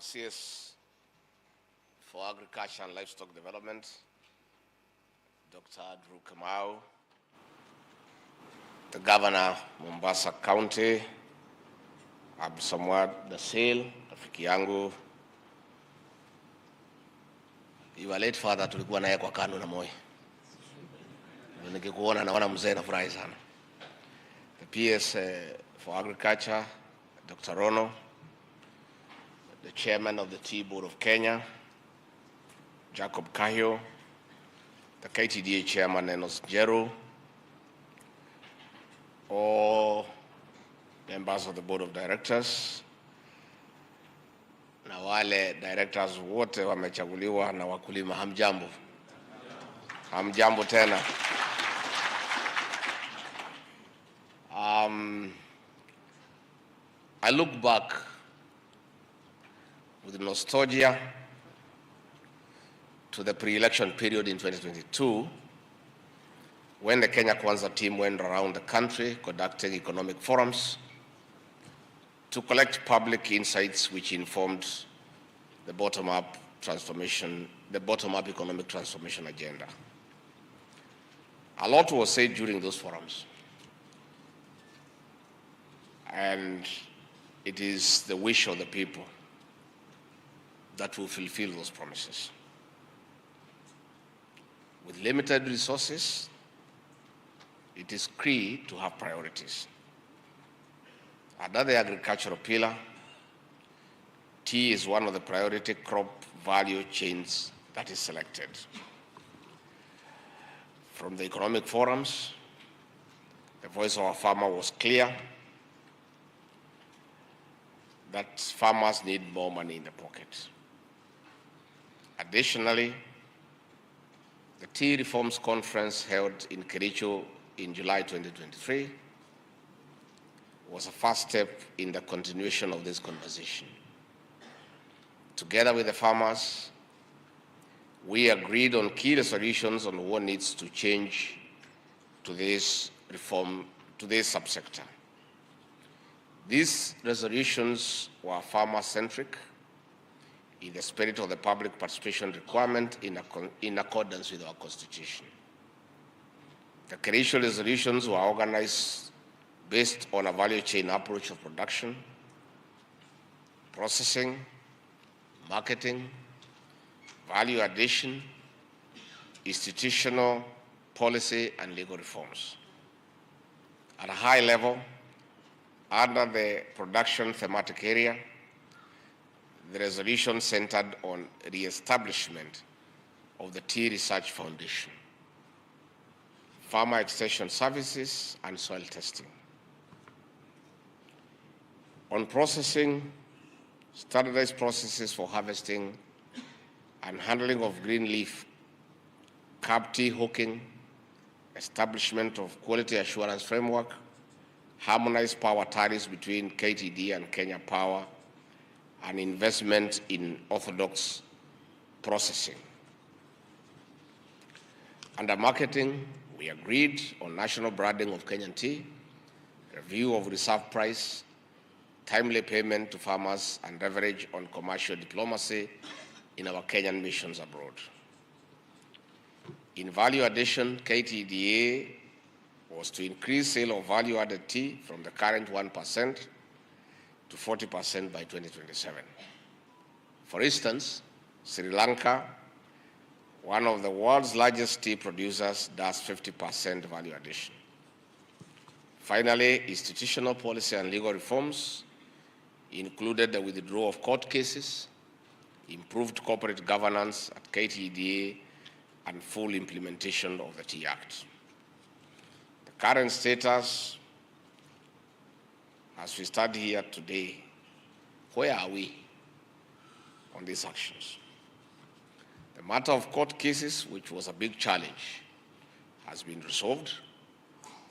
CS for Agriculture and Livestock Development, Dr. Gachagua'S, the Governor, Mombasa County, Abdulswamad the Sale, rafiki yangu. Your late father tulikuwa naye kwa KANU na Moi. Nikikuona naona mzee na furahi sana. The PS for Agriculture, Dr. Rono, the Chairman of the Tea Board of Kenya, Jacob Kahio, the Ktda Chairman Enos Jeru, all members of the Board of Directors, na wale directors wote wamechaguliwa na wakulima, hamjambo. Hamjambo tena. I look back with nostalgia to the pre-election period in 2022 when the Kenya Kwanza team went around the country conducting economic forums to collect public insights which informed the bottom-up economic transformation agenda. A lot was said during those forums, and it is the wish of the people that will fulfill those promises. With limited resources, it is key to have priorities. Under the agricultural pillar, tea is one of the priority crop value chains that is selected. From the economic forums, the voice of our farmer was clear that farmers need more money in the pocket. Additionally, the Tea Reforms Conference held in Kericho in July 2023 was a first step in the continuation of this conversation. Together with the farmers, we agreed on key resolutions on what needs to change to this reform, to this subsector. These resolutions were farmer-centric in the spirit of the public participation requirement in accordance with our Constitution. The Kericho resolutions were organized based on a value chain approach of production, processing, marketing, value addition, institutional, policy, and legal reforms. At a high level, under the production thematic area, the resolution centered on re-establishment of the Tea Research Foundation, farmer extension services, and soil testing. On processing, standardized processes for harvesting and handling of green leaf, curb tea hooking, establishment of quality assurance framework, harmonized power tariffs between Ktda and Kenya Power, and investment in orthodox processing. Under marketing, we agreed on national branding of Kenyan tea, review of reserve price, timely payment to farmers, and leverage on commercial diplomacy in our Kenyan missions abroad. In value addition, Ktda was to increase sale of value-added tea from the current 1% to 40% by 2027. For instance, Sri Lanka, one of the world's largest tea producers, does 50% value addition. Finally, institutional policy and legal reforms included the withdrawal of court cases, improved corporate governance at Ktda, and full implementation of the Tea Act. The current status, as we stand here today, where are we on these actions? The matter of court cases, which was a big challenge, has been resolved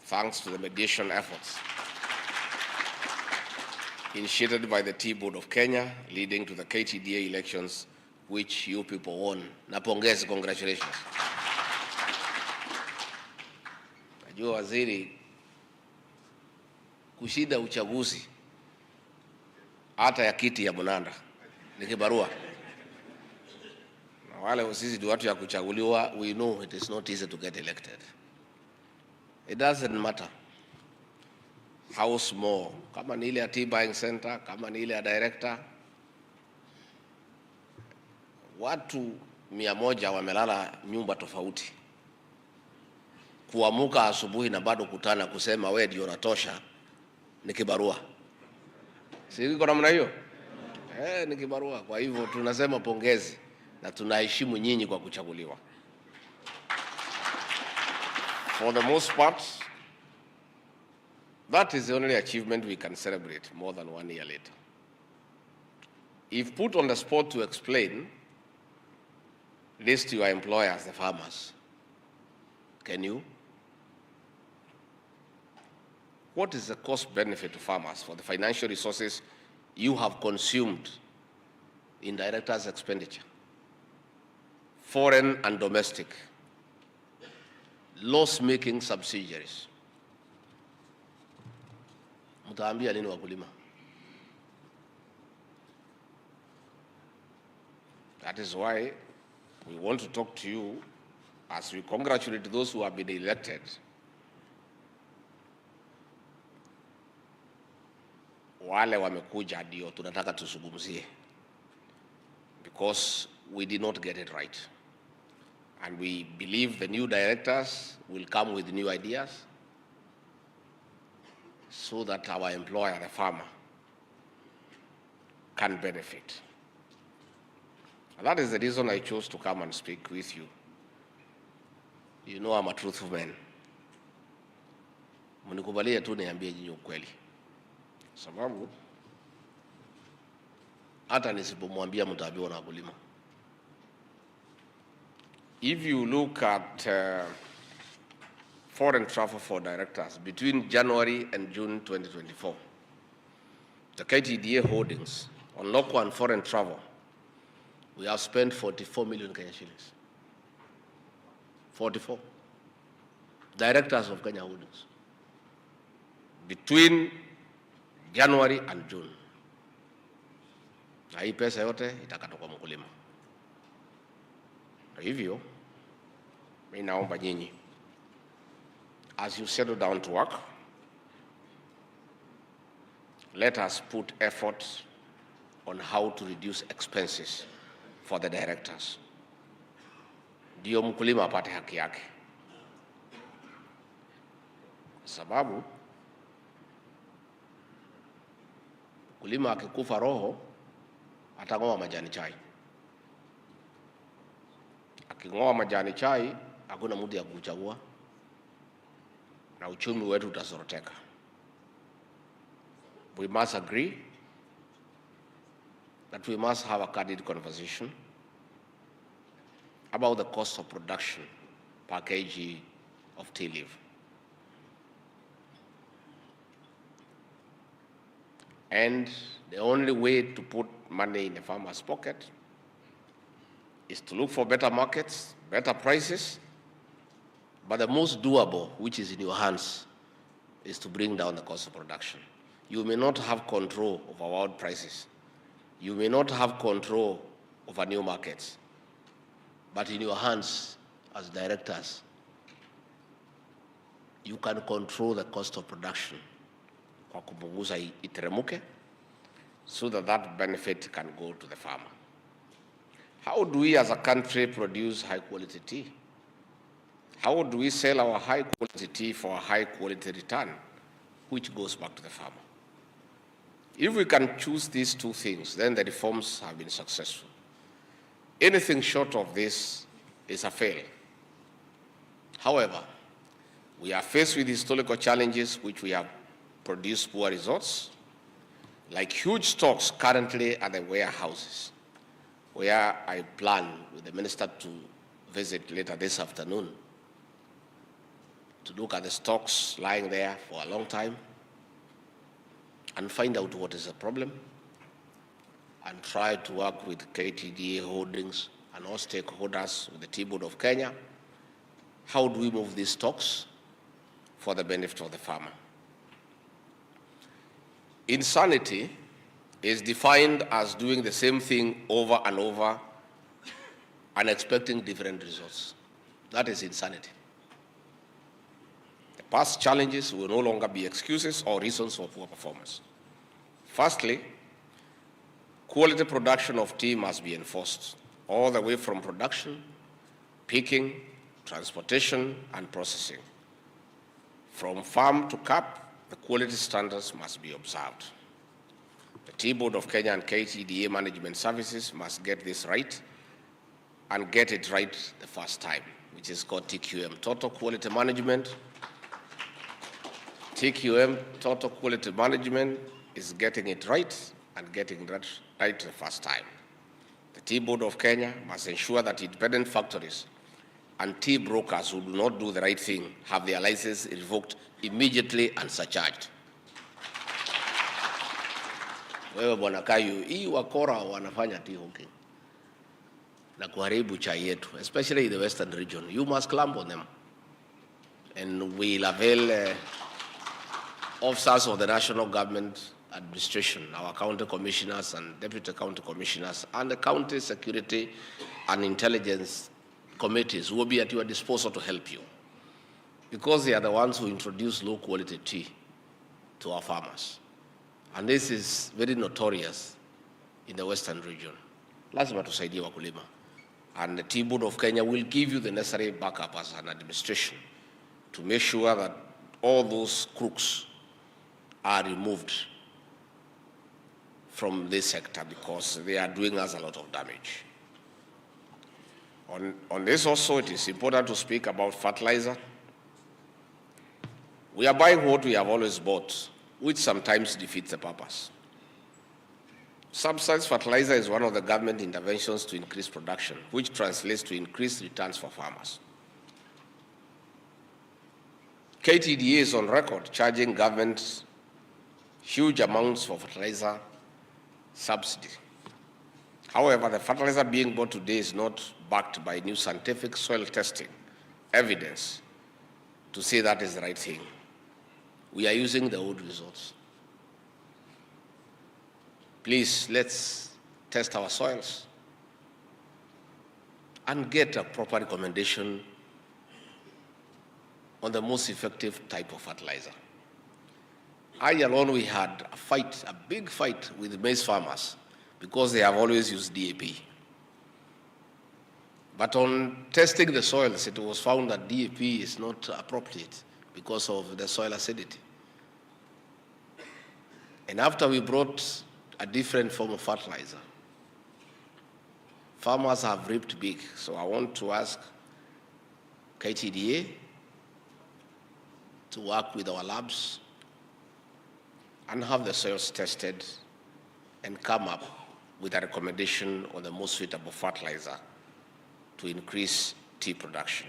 thanks to the mediation efforts initiated by the Tea Board of Kenya, leading to the Ktda elections, which you people won. Napongezi, congratulations. Najua waziri, kushinda uchaguzi hata ya kiti ya Munanda ni kibarua. Na wale sisi ndio watu ya kuchaguliwa, we know it is not easy to get elected. It doesn't matter how small, kama ni ile ya T-Buying Center, kama ni ile ya director. Watu 100 wamelala nyumba tofauti, kuamuka asubuhi na bado kutana kusema wewe ndio unatosha ni kibarua. Si iko namna hiyo? Ni kibarua. Kwa hivyo tunasema pongezi na tunaheshimu nyinyi kwa kuchaguliwa. For the most part, that is the only achievement we can celebrate more than 1 year later. If put on the spot to explain this to your employers, the farmers, can you? What is the cost benefit to farmers for the financial resources you have consumed in directors' expenditure, foreign and domestic, loss-making subsidiaries? Mtaambia nini wakulima? That is why we want to talk to you as we congratulate those who have been elected. Wale wamekuja ndio tunataka tusungumzie, because we did not get it right. And we believe the new directors will come with new ideas so that our employer, the farmer, can benefit. And that is the reason I chose to come and speak with you. You know I'm a truthful man. Mnikubalia tu niambie nyinyi ukweli. Sababu hata nisipomwambia mtaambiwa na wakulima. If you look at foreign travel for directors between January and June 2024, the Ktda holdings on local and foreign travel, we have spent 44 million Kenya shillings. 44 directors of Kenya holdings between January and June. Na hii pesa yote itakatwa kwa mkulima. Kwa hivyo mimi naomba nyinyi, as you settle down to work, let us put effort on how to reduce expenses for the directors. Ndio mkulima apate haki yake. Sababu mkulima akikufa roho atang'oa majani chai. Aking'oa majani chai hakuna mtu ya kuchagua na uchumi wetu utasoroteka. We must agree that we must have a candid conversation about the cost of production per kg of tea leaf. And the only way to put money in the farmer's pocket is to look for better markets, better prices, but the most doable, which is in your hands, is to bring down the cost of production. You may not have control over world prices. You may not have control over new markets, but in your hands as directors, you can control the cost of production kwa kupunguza iteremuke, so that that benefit can go to the farmer. How do we as a country produce high quality tea? How do we sell our high quality tea for a high quality return, which goes back to the farmer? If we can choose these two things, then the reforms have been successful. Anything short of this is a fail. However, we are faced with historical challenges which we have produced poor results, like huge stocks currently at the warehouses, where I plan with the minister to visit later this afternoon to look at the stocks lying there for a long time and find out what is the problem and try to work with Ktda holdings and all stakeholders with the Tea Board of Kenya. How do we move these stocks for the benefit of the farmer? Insanity is defined as doing the same thing over and over and expecting different results. That is insanity. The past challenges will no longer be excuses or reasons for poor performance. Firstly, quality production of tea must be enforced all the way from production, picking, transportation, and processing. From farm to cup, the quality standards must be observed. The Tea Board of Kenya and Ktda management services must get this right and get it right the first time, which is called TQM, Total Quality Management. TQM, Total Quality Management, is getting it right and getting that right the first time. The Tea Board of Kenya must ensure that independent factories and tea brokers who do not do the right thing have their license revoked immediately and surcharged. Wewe bwana Kayu, hii wakora wanafanya tea hawking na kuharibu chai yetu, especially in the western region. You must clamp on them. And we'll avail officers of the national government administration, our county commissioners and deputy county commissioners, and the county security and intelligence committees will be at your disposal to help you, because they are the ones who introduce low quality tea to our farmers. And this is very notorious in the western region. Lazima tusaidie wakulima. And the Tea Board of Kenya will give you the necessary backup as an administration to make sure that all those crooks are removed from this sector, because they are doing us a lot of damage. On this also, it is important to speak about fertilizer. We are buying what we have always bought, which sometimes defeats the purpose. Subsidized fertilizer is one of the government interventions to increase production, which translates to increased returns for farmers. Ktda is on record charging government huge amounts for fertilizer subsidy. However, the fertilizer being bought today is not backed by new scientific soil testing evidence to say that is the right thing. We are using the old results. Please, let's test our soils and get a proper recommendation on the most effective type of fertilizer. I alone, we had a fight, a big fight with maize farmers because they have always used DAP. But on testing the soils, it was found that DAP is not appropriate because of the soil acidity. And after we brought a different form of fertilizer, farmers have reaped big. So I want to ask Ktda to work with our labs and have the soils tested and come up with a recommendation on the most suitable fertilizer to increase tea production.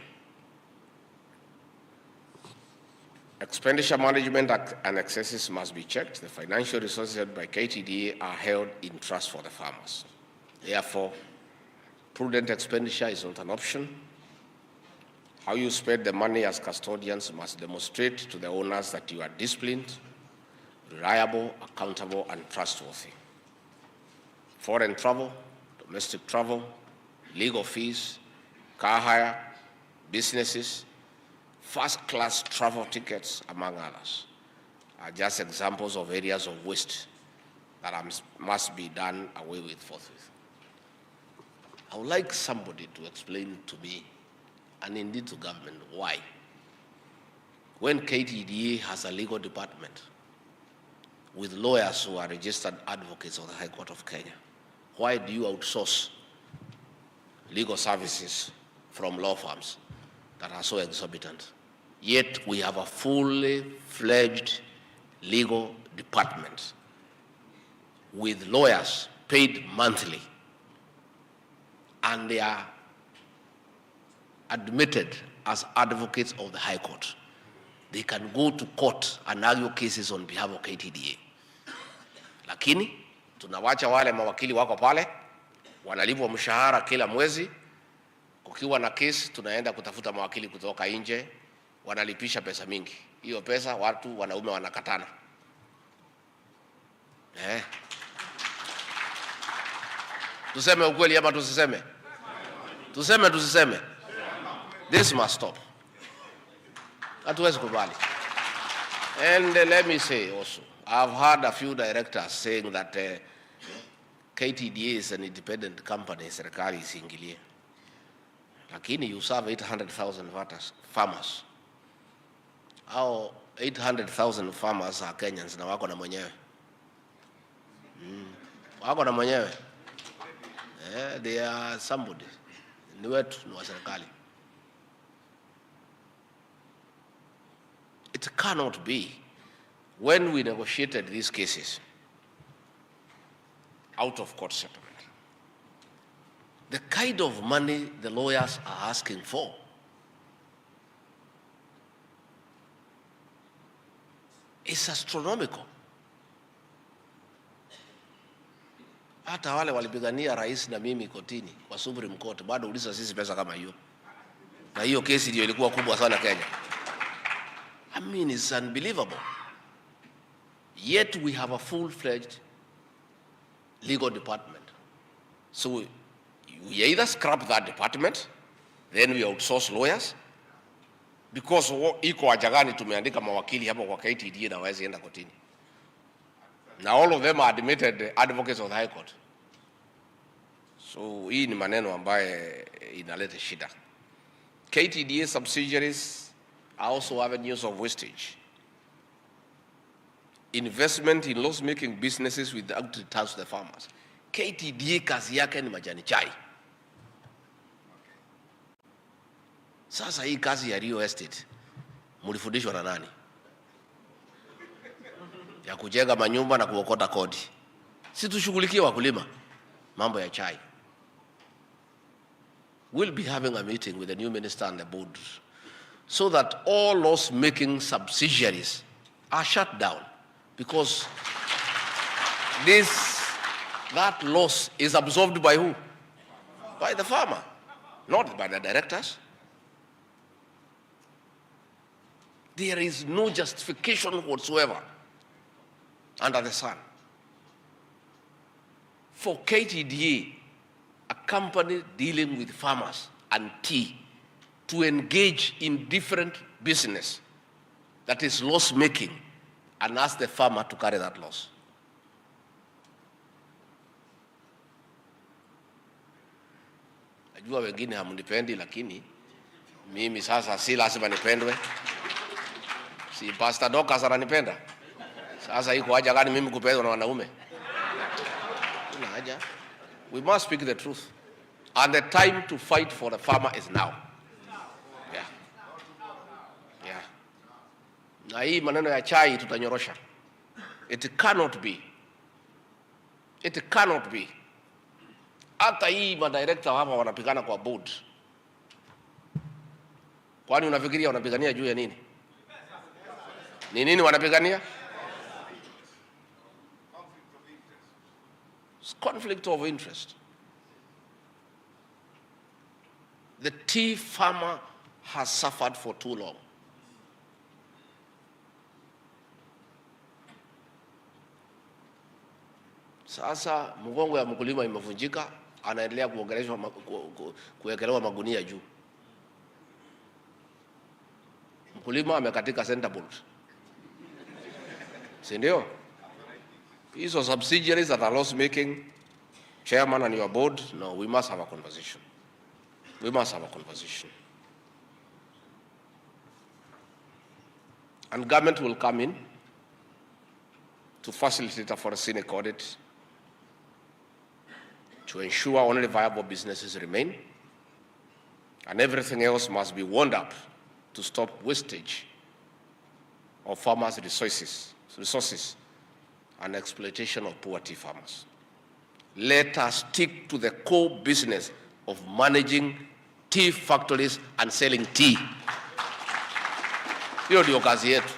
Expenditure management and excesses must be checked. The financial resources held by Ktda are held in trust for the farmers. Therefore, prudent expenditure is not an option. How you spend the money as custodians must demonstrate to the owners that you are disciplined, reliable, accountable, and trustworthy. Foreign travel, domestic travel, legal fees, car hire, businesses, first-class travel tickets, among others, are just examples of areas of waste that must be done away with forthwith. I would like somebody to explain to me, and indeed to government, why, when Ktda has a legal department with lawyers who are registered advocates of the High Court of Kenya, why do you outsource legal services from law firms that are so exorbitant? Yet we have a fully fledged legal department with lawyers paid monthly, and they are admitted as advocates of the High Court. They can go to court and argue cases on behalf of Ktda. Lakini tunawacha wale mawakili wako pale, wanalipwa mshahara kila mwezi. Kukiwa na kesi, tunaenda kutafuta mawakili kutoka nje, wanalipisha pesa mingi. Hiyo pesa watu wanaume wanakatana. Tuseme ukweli ama tusiseme? Tuseme tusiseme? This must stop. Hatuwezi kubali. And let me say also, I've heard a few directors saying that KTDA is an independent company, serikali isiingilie. Lakini you serve 800,000 farmers. Hao 800,000 farmers are Kenyans na wako na mwenyewe. Wako na mwenyewe. They are somebody. Ni wetu, ni wa serikali. It cannot be, when we negotiated these cases, out of court settlement, the kind of money the lawyers are asking for is astronomical. Hata wale walipigania rais na mimi kotini kwa Supreme Court bado uliza sisi pesa kama hiyo. Na hiyo kesi ndio ilikuwa kubwa sana Kenya. I mean, it's unbelievable. Yet we have a full-fledged legal department. So we either scrap that department, then we outsource lawyers, because iko wajagani tumeandika mawakili hapo kwa KTDA na wawezi enda kotini. Now all of them are admitted advocates of the High Court. So hii ni maneno ambaye inaleta shida. KTDA subsidiaries are also avenues of wastage. Investment in loss-making businesses without returns to the farmers. KTDA kazi yake ni majani chai. Sasa hii kazi ya real estate, mulifundishwa na nani? Ya kujenga manyumba na kuokota kodi. Si tushughulikie wakulima, mambo ya chai. We'll be having a meeting with the new minister and the board so that all loss-making subsidiaries are shut down, because that loss is absorbed by who? By the farmer, not by the directors. There is no justification whatsoever under the sun for KTDA, a company dealing with farmers and tea, to engage in different business that is loss-making and ask the farmer to carry that loss. Najua wengine hamunipendi, lakini mimi sasa si lazima nipendwe. Si Pastor Dokas ananipenda. Sasa iko haja gani mimi kupendwa na wanaume? Kuna haja. We must speak the truth. And the time to fight for the farmer is now. Yeah. Yeah. Na hii maneno ya chai tutanyorosha. It cannot be. It cannot be. Hata hii madirector hapa wanapigana kwa board. Kwani unafikiria wanapigania juu ya nini? Ni nini wanapigania? Conflict of interest. The tea farmer has suffered for too long. Sasa mgongo ya mkulima imevunjika, anaendelea kuwekelewa magunia juu. Mkulima amekatika center bolt. Si ndio? Hizo subsidiaries that are loss making, chairman and your board, no, we must have a conversation. We must have a conversation. And government will come in to facilitate a forensic audit to ensure only viable businesses remain, and everything else must be wound up to stop wastage of farmers' resources and exploitation of poor tea farmers. Let us stick to the core business of managing tea factories and selling tea. Hiyo ndio kazi yetu.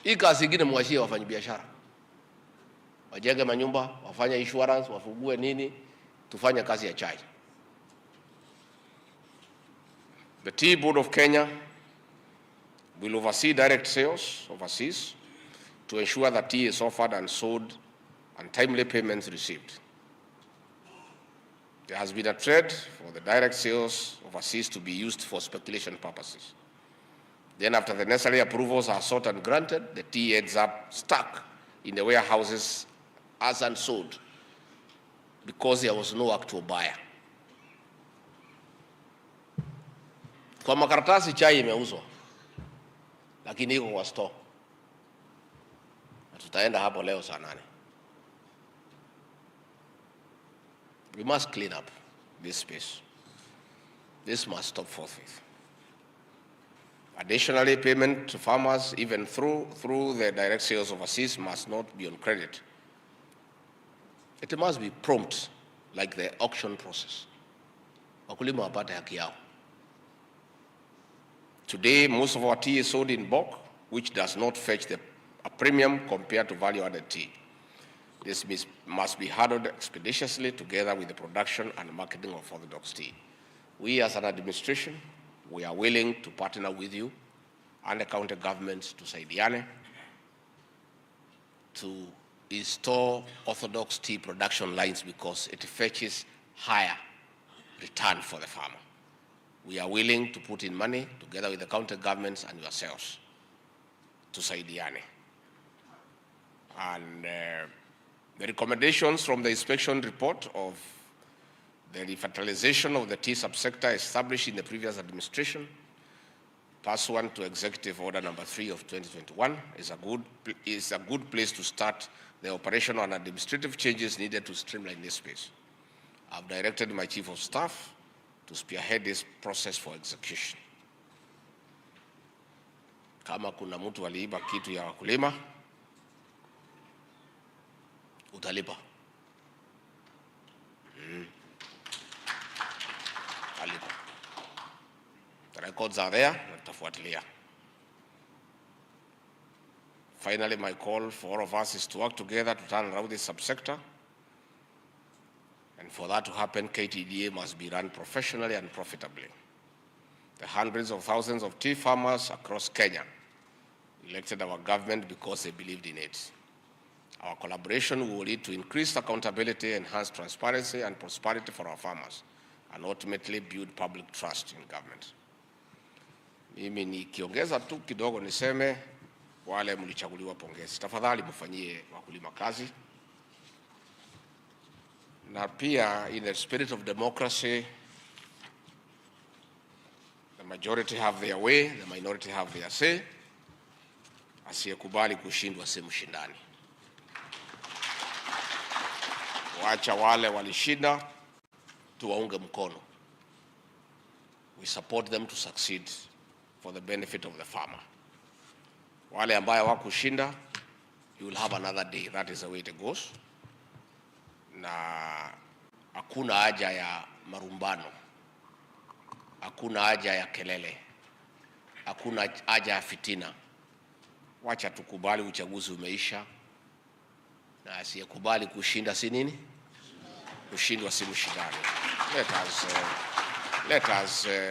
Hii kazi ingine mwachie wafanyabiashara. Wajenge manyumba, wafanye insurance, wafugue nini, tufanye kazi ya chai. The Tea Board of Kenya will oversee direct sales overseas to ensure that tea is offered and sold and timely payments received. There has been a trend for the direct sales overseas to be used for speculation purposes. Then after the necessary approvals are sought and granted, the tea ends up stuck in the warehouses as unsold because there was no actual buyer. Kwa makaratasi chai imeuzwa, lakini iko kwa store. Na tutaenda hapo leo saa 8. We must clean up this space. This must stop forthwith. Additionally, payment to farmers, even through the direct sales overseas, must not be on credit. It must be prompt, like the auction process. Wakulima wapate haki yao. Today, most of our tea is sold in bulk, which does not fetch a premium compared to value-added tea. This must be handled expeditiously together with the production and marketing of orthodox tea. We as an administration, we are willing to partner with you and the county governments to saidiane to install orthodox tea production lines because it fetches higher return for the farmer. We are willing to put in money together with the county governments and yourselves to saidiane. And the recommendations from the inspection report of the revitalization of the tea subsector established in the previous administration, pursuant to Executive Order Number 3 of 2021, is a good place to start the operational and administrative changes needed to streamline this space. I've directed my Chief of Staff to spearhead this process for execution. Kama kuna mtu aliiba kitu ya wakulima, utalipa. The records are there, tutafuatilia. Finally, my call for all of us is to work together to turn around this subsector. And for that to happen, Ktda must be run professionally and profitably. The hundreds of thousands of tea farmers across Kenya elected our government because they believed in it. Our collaboration will lead to increased accountability, enhanced transparency and prosperity for our farmers, and ultimately build public trust in government. Mimi nikiongeza tu kidogo niseme wale mlichaguliwa pongezi. Tafadhali mfanyie wakulima kazi. Na pia in the spirit of democracy, the majority have their way, the minority have their say. Asiyekubali kushindwa si mshindani. Wacha wale walishinda tuwaunge mkono. We support them to succeed for the benefit of the farmer. Wale ambaye wakushinda, you will have another day. That is the way it goes. Na hakuna haja ya marumbano, hakuna haja ya kelele, hakuna haja ya fitina. Wacha tukubali uchaguzi umeisha, na asiyekubali kushinda si nini? Kushindwa si mshindani.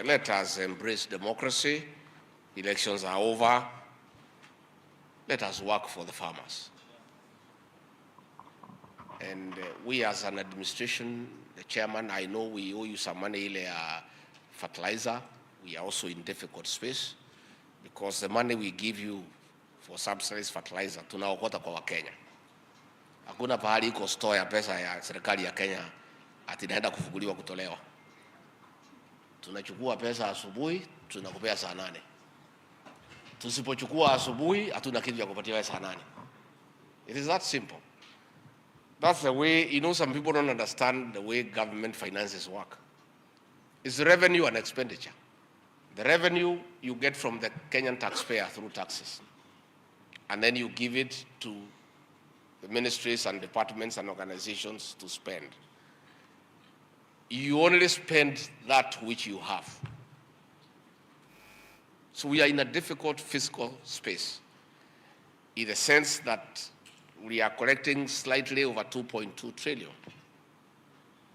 Let us embrace democracy. Elections are over. Let us work for the farmers. And we as an administration, the chairman, I know we owe you some money ile fertilizer. We are also in difficult space because the money we give you for subsidized fertilizer tunaokota kwa Wakenya. Hakuna pahali iko store ya pesa ya serikali ya Kenya ati inaenda kufuguliwa kutolewa. Tunachukua pesa asubuhi, tunakupea saa 8. Tusipochukua asubuhi, hatuna kitu ya kupatia saa 8. It is that simple. That's the way, you know, some people don't understand the way government finances work. It's revenue and expenditure. The revenue you get from the Kenyan taxpayer through taxes. And then you give it to the ministries and departments and organizations to spend. You only spend that which you have. So we are in a difficult fiscal space in the sense that we are collecting slightly over 2.2 trillion.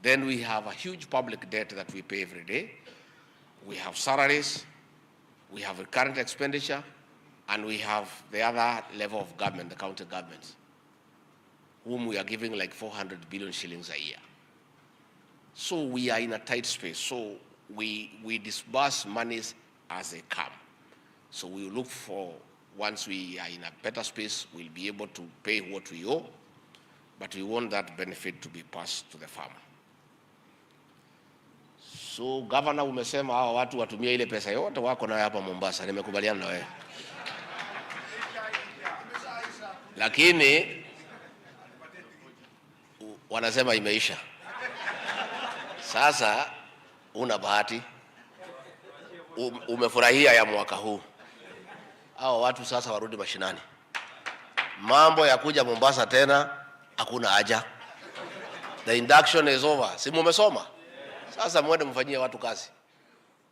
Then we have a huge public debt that we pay every day. We have salaries, we have recurrent expenditure, and we have the other level of government, the county governments, whom we are giving like 400 billion shillings a year. So we are in a tight space. So we disburse monies as they come. So we look for, once we are in a better space, we'll be able to pay what we owe, but we want that benefit to be passed to the farmer. So governor, umesema hawa watu watumie ile pesa yote wako nayo hapa Mombasa, nimekubaliana na wewe. Lakini wanasema imeisha. Sasa una bahati, umefurahia ya mwaka huu. Hao watu sasa warudi mashinani. Mambo ya kuja Mombasa tena hakuna haja. The induction is over. Si mumesoma? Sasa mwende mfanyie watu kazi.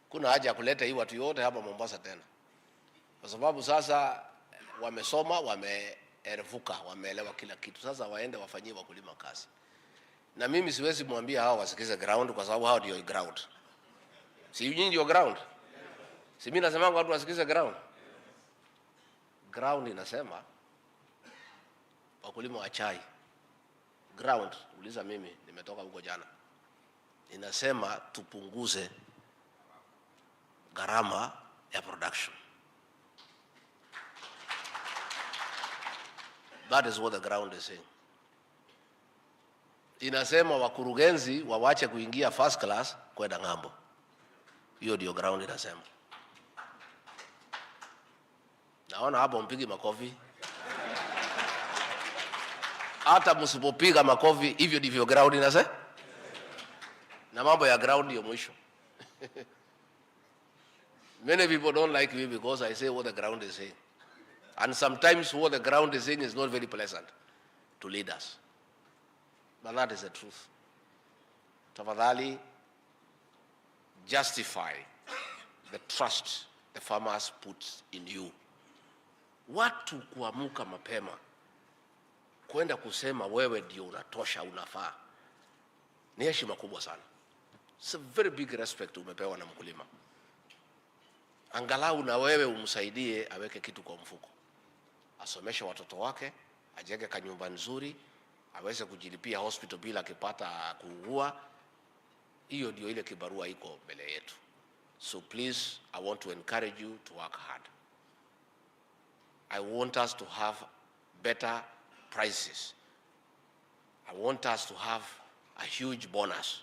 Kuna haja ya kuleta hii watu yote hapa Mombasa tena. Kwa sababu sasa wamesoma, wameerevuka, wameelewa kila kitu. Sasa waende wafanyie wakulima kazi. Na mimi siwezi mwambia hao wasikize ground kwa sababu hao ndio ground. Si nyinyi ndio ground? Si mimi nasema watu wasikize ground. Ground inasema wakulima wa chai. Ground, uliza mimi, nimetoka huko jana. Inasema tupunguze gharama ya production. That is what the ground is saying. Inasema wakurugenzi wawache kuingia first class kwenda ng'ambo. Hiyo ndio ground inasema. Naona hapo mpigi makofi. Hata msipopiga makofi, hivyo ndivyo ground inasema. Na mambo ya ground ndio mwisho. Many people don't like me because I say what the ground is saying. And sometimes what the ground is saying is not very pleasant to leaders. But that is the truth. Tafadhali, justify the trust the farmers put in you. Watu kuamuka mapema kwenda kusema wewe ndio unatosha, unafaa, ni heshima kubwa sana. It's a very big respect umepewa na mkulima. Angalau na wewe umsaidie aweke kitu kwa mfuko, asomeshe watoto wake, ajenge kanyumba nzuri, aweze kujilipia hospital bila akipata kuugua. Hiyo ndio ile kibarua iko mbele yetu. So please, I want to encourage you to work hard. I want us to have better prices. I want us to have a huge bonus,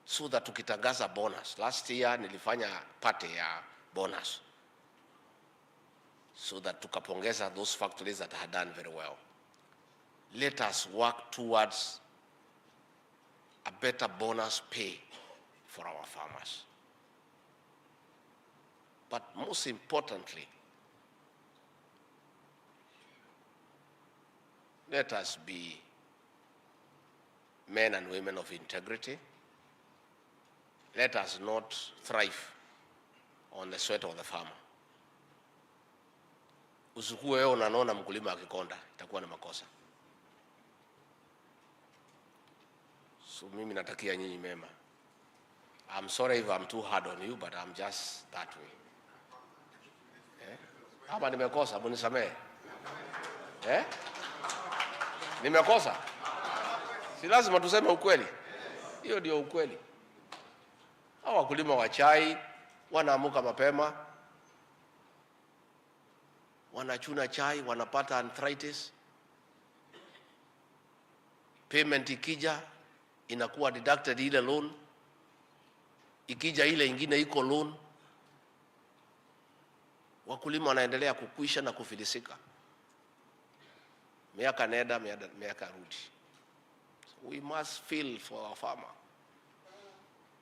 so that tukitangaza bonus. Last year nilifanya party ya bonus, so that tukapongeza those factories that had done very well. Let us work towards a better bonus pay for our farmers. But most importantly, let us be men and women of integrity. Let us not thrive on the sweat of the farmer. Usikuwe wewe unaona mkulima akikonda, itakuwa na makosa. So mimi natakia nyinyi mema. I'm sorry if I'm too hard on you, but I'm just that way. Hapa nimekosa, munisamehe. Nimekosa? Si lazima tuseme ukweli. Hiyo ndio ukweli. Hao wakulima wa chai wanaamuka mapema, wanachuna chai, wanapata arthritis. Payment ikija inakuwa deducted ile loan, ikija ile ingine iko loan. Wakulima wanaendelea kukwisha na kufilisika. Miaka nenda, miaka rudi. So we must feel for our farmer.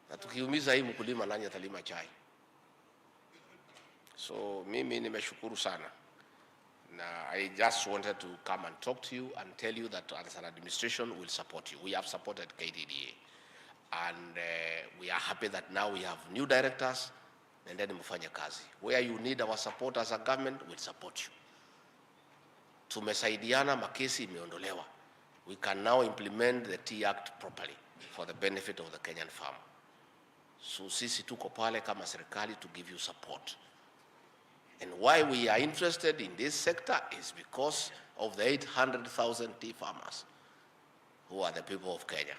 Na tukiumiza hii mkulima, nani atalima chai? So mimi nimeshukuru sana. Na I just wanted to come and talk to you and tell you that as an administration we'll support you. We have supported Ktda. And we are happy that now we have new directors, and then mfanye kazi. Where you need our support as a government, we'll support you. Tumesaidiana, makesi imeondolewa. We can now implement the Tea Act properly for the benefit of the Kenyan farmer. So sisi tuko pale kama serikali to give you support. And why we are interested in this sector is because of the 800,000 tea farmers who are the people of Kenya.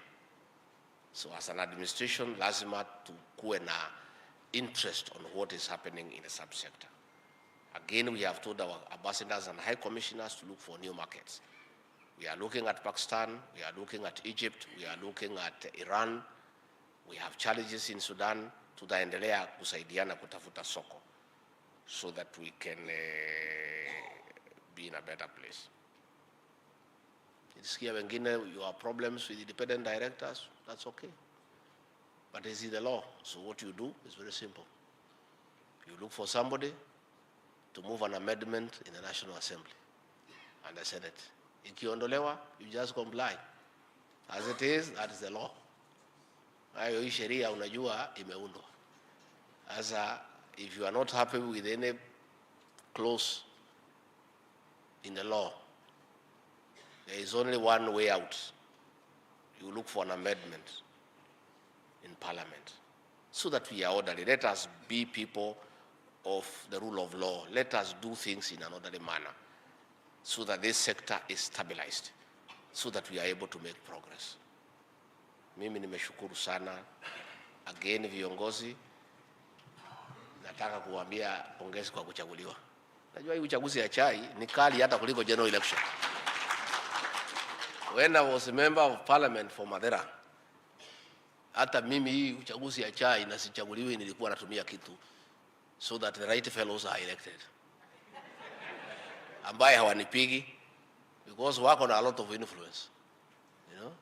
So as an administration, lazima tukue na interest on what is happening in the subsector. Again, we have told our ambassadors and high commissioners to look for new markets. We are looking at Pakistan, we are looking at Egypt, we are looking at Iran. We have challenges in Sudan. Tutaendelea kusaidiana kutafuta soko so that we can be in a better place. Nisikia wengine, you have problems with independent directors, that's okay. But it's in the law, so what you do is very simple. You look for somebody to move an amendment in the National Assembly and the Senate. Ikiondolewa, you just comply. As it is, that is the law. Hayo hii sheria unajua imeundwa. Asa, if you are not happy with any clause in the law, there is only one way out. You look for an amendment in Parliament so that we are orderly. Let us be people of the rule of law. Let us do things in an orderly manner so that this sector is stabilized, so that we are able to make progress. Mimi nimeshukuru sana. Again, viongozi, nataka kuambia pongezi kwa kuchaguliwa. Najua hii uchaguzi ya chai ni kali hata kuliko general election. When I was a member of parliament for Madera, hata mimi hii uchaguzi ya chai na sichaguliwi nilikuwa natumia kitu so that the right fellows are elected. Ambaye hawanipigi because wako na a lot of influence. You know?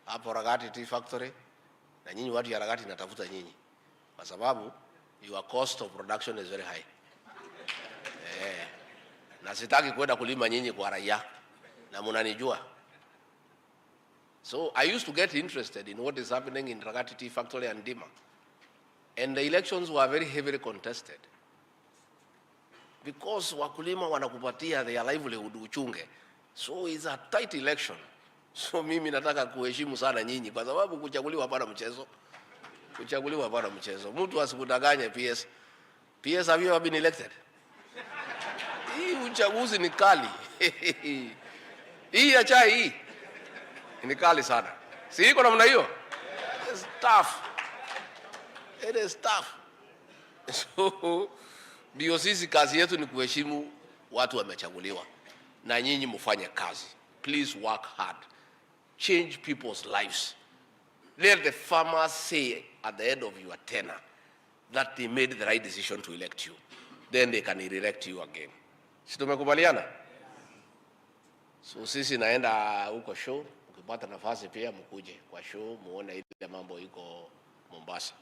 Hapo Ragati Tea Factory na nyinyi watu ya Ragati natafuta nyinyi kwa sababu your cost of production is very high. Na sitaki kwenda kulima nyinyi kwa raia na mnanijua. So I used to get interested in what is happening in Ragati Tea Factory and Dima. And the elections were very heavily contested. Because wakulima wanakupatia their livelihood uchunge. So it's a tight election. So mimi nataka kuheshimu sana nyinyi kwa sababu kuchaguliwa hapana mchezo. Kuchaguliwa hapana mchezo. Mtu asikudanganye PS. PS, have you ever been elected? Hii uchaguzi ni kali. Hii ya chai hii ni kali sana. Si iko namna hiyo? It's tough. It is tough. So ndio sisi kazi yetu ni kuheshimu watu wamechaguliwa. Na nyinyi mfanye kazi. Please work hard. Change people's lives. Let the farmers say at the end of your tenure that they made the right decision to elect you. Then they can re-elect you again. Si tumekubaliana? So sisi naenda huko show, ukipata nafasi pia mkuje kwa show muone ile mambo iko Mombasa.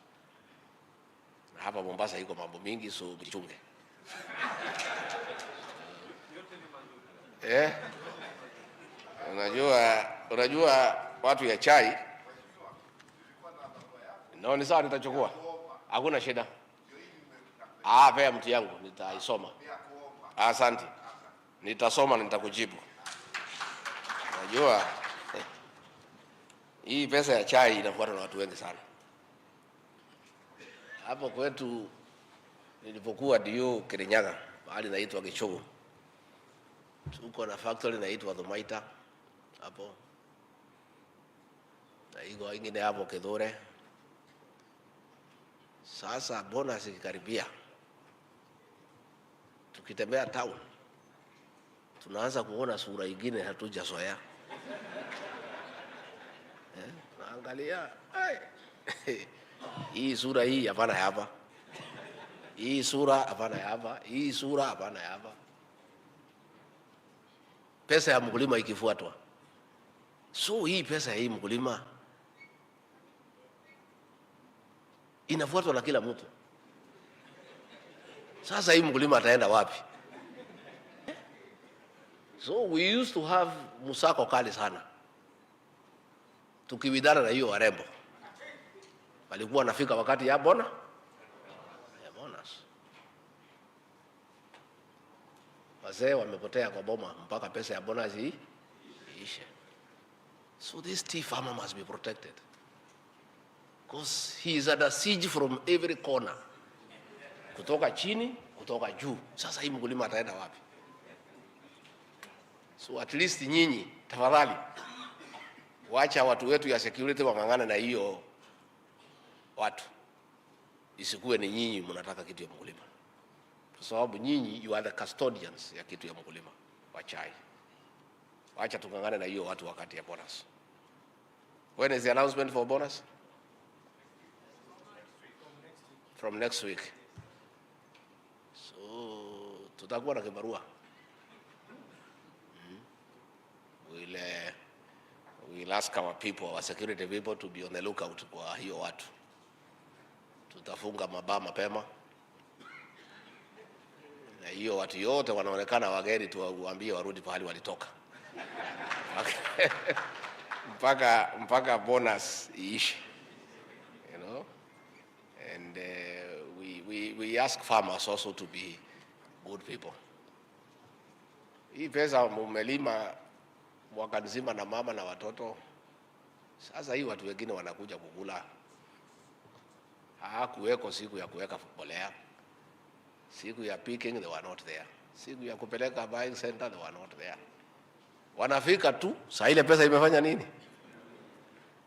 Na hapa Mombasa iko mambo mingi so mchunge. Unajua watu ya chai. No, ni sawa nitachukua. Hakuna shida. Pea mti yangu nitaisoma. Asante. Nitasoma na nitakujibu. Unajua hii pesa ya chai inafuatwa na watu wengi sana. Hapo kwetu nilipokuwa ndio Kirinyaga, mahali naitwa Gachagua'S. Tuko na factory naitwa Dhumaita hapo. Na iko ingine hapo Ktda. Sasa bonus ikikaribia, tukitembea town tunaanza kuona sura nyingine hatujazoea. Naangalia hii sura hii hapana hapa. Hii sura hapana hapa. Hii sura hapana hapa. Pesa ya mkulima ikifuatwa. So hii pesa ya hii mkulima inafuatwa na kila mtu. Sasa hii mkulima ataenda wapi? So we used to have musako kali sana. Tukiwidana na hiyo warembo. Walikuwa wanafika wakati ya bonus. Wazee wamepotea kwa boma mpaka pesa ya bonus hii iishe. So this tea farmer must be protected. Because he is under siege from every corner. Kutoka chini, kutoka juu. Sasa hii mkulima ataenda wapi? So at least nyinyi tafadhali Wacha watu wetu ya security wangangana na hiyo watu. Isikuwe ni nyinyi mnataka kitu ya mkulima. Kwa sababu nyinyi you are the custodians ya kitu ya mkulima wa chai. Wacha tungangane na hiyo watu wakati ya bonus. When is the announcement for bonus? From next week. So tutakuwa na kibarua. We'll ask our people, our security people, to be on the lookout kwa hiyo watu. Tutafunga mabaa mapema. Na hiyo watu yote wanaonekana wageni tuwaambie warudi pahali walitoka. mpaka bonus iishi. You know? And we ask farmers also to be good people. Hii pesa mumelima mwaka nzima na mama na watoto. Sasa hii watu wengine wanakuja kukula. Hakuweko siku ya kuweka mbolea. Siku ya picking they were not there. Siku ya kupeleka buying center they were not there. Wanafika tu, saa ile pesa imefanya nini?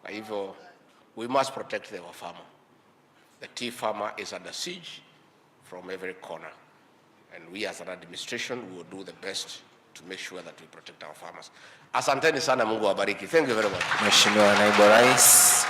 Kwa hivyo we must protect our farmer. The tea farmer is under siege from every corner. And we as an administration will do the best to make sure that we protect our farmers. Asanteni sana, Mungu awabariki. Thank you very much. Mheshimiwa Naibu Rais.